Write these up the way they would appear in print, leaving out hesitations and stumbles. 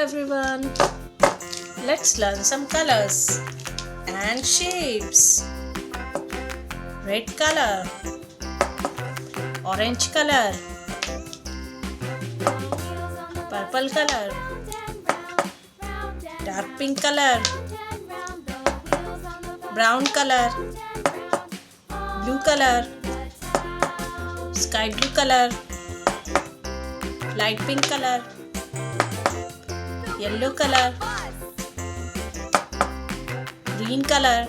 everyone. Let's learn some colors and shapes. Red color, orange color, purple color, dark pink color, brown color, blue color, sky blue color, light pink color, yellow color, green color,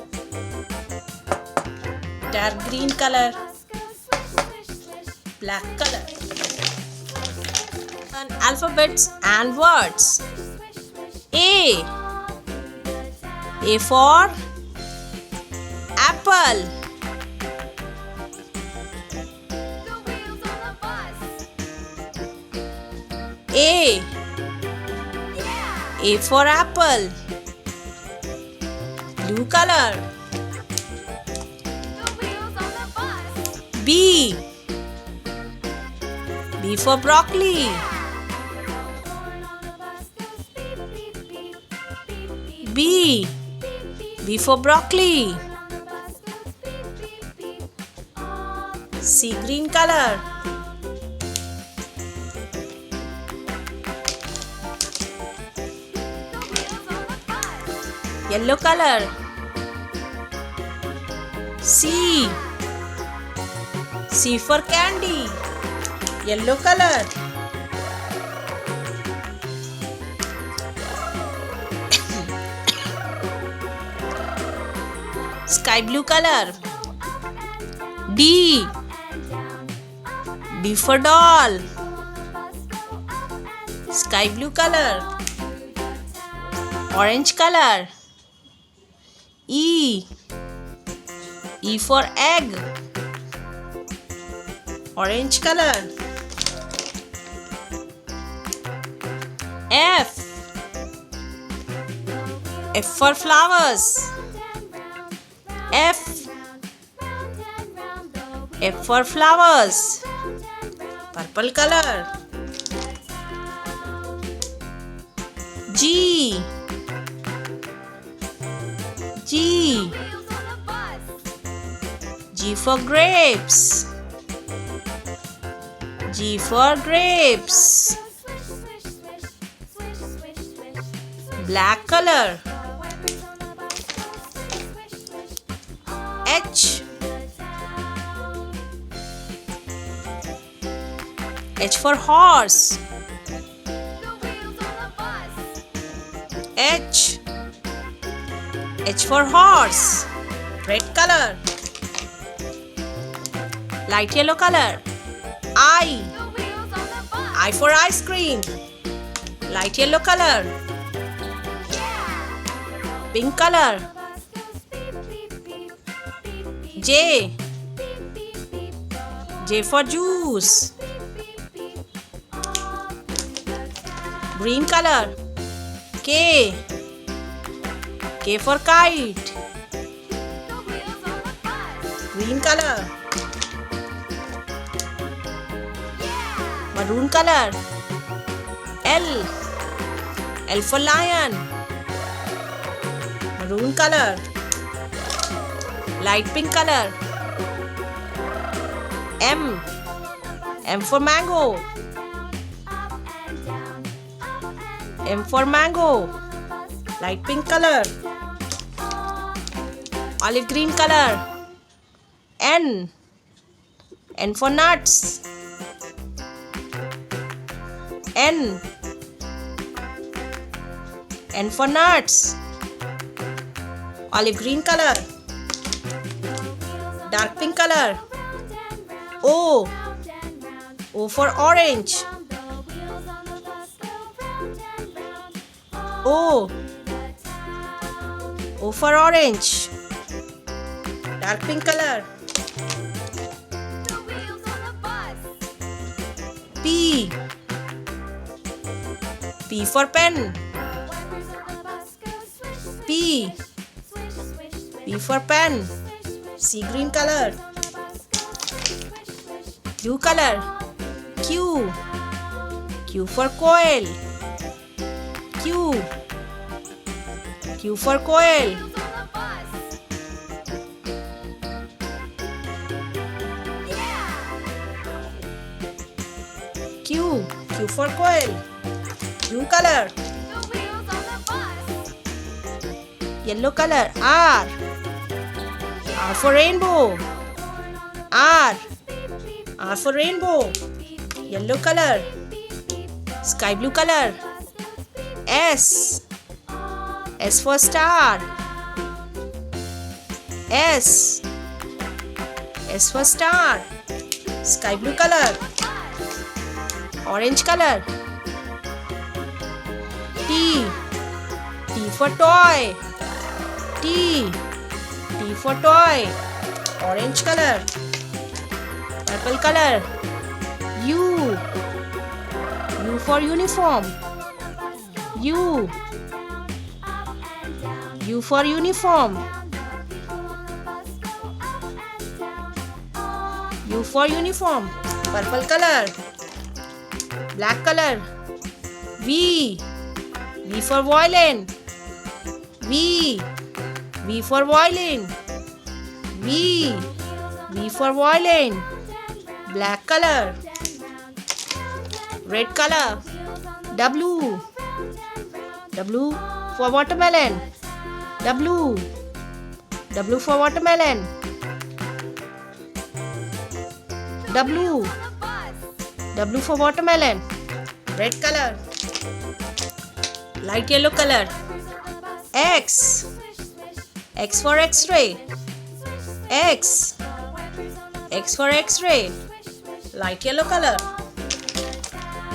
dark green color, black color. And alphabets and words. A for apple. A for apple. Blue color. B for broccoli. B for broccoli. C green color. Yellow color. C for candy. Yellow color. Sky blue color. D for doll. Sky blue color. Orange color. E for egg. Orange color. F for flowers. F for flowers. Purple color. G for grapes. G for grapes. Black color. H for horse. H for horse. Red color. Light yellow color. I for ice cream. Light yellow color. Pink color. J for juice. Green color. K for kite. Green color. Maroon color. L for lion. Maroon color. Light pink color. M for mango. M for mango. Light pink color. Olive green color. N for nuts. N for nuts. Olive green color. Dark pink color. O for orange. O for orange. Dark pink color. P for pen. P for pen. C green color. Blue color. Q for coil. Q. Q for quail. Q. Q for quail. Q color. Yellow color. R. R for rainbow. R. R for rainbow. Yellow color. Sky blue color. S. S for star. S. S for star. Sky blue color. Orange color. T. T for toy. T. T for toy. Orange color. Purple color. U. U for uniform. U. U for uniform. U for uniform. Purple color. Black color. V. V for violin. V. V for violin. V. V for violin. Black color. Red color. W. W for watermelon. W. W for watermelon. W. W for watermelon. Red color. Light yellow color. X. X for X-ray. X. X for X-ray. Light yellow color.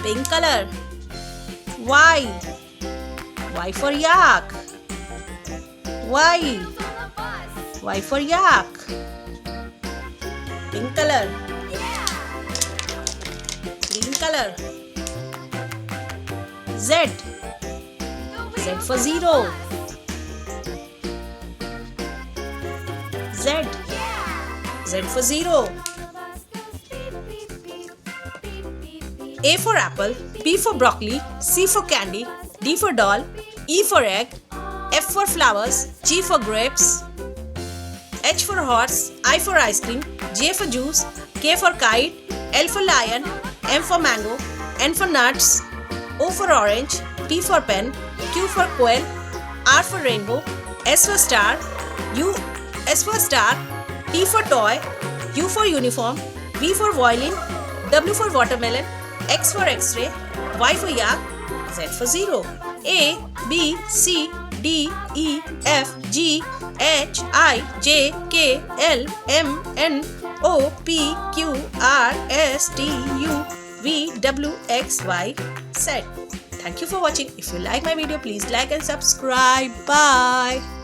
Pink color. Y. Y for yak. Y. Y for yak. Pink color. Green color. Z. Z for zero. Z. Z for zero. A for apple, B for broccoli, C for candy, D for doll, E for egg, F for flowers, G for grapes, H for horse, I for ice cream, J for juice, K for kite, L for lion, M for mango, N for nuts, O for orange, P for pen, Q for quail, R for rainbow, S for star, S for star, T for toy, U for uniform, V for violin, W for watermelon, X for X-ray, Y for yak, Z for zero. A, B, C, D, E, F, G, H, I, J, K, L, M, N, O, P, Q, R, S, T, U, V, W, X, Y, Z. Thank you for watching. If you like my video, please like and subscribe. Bye.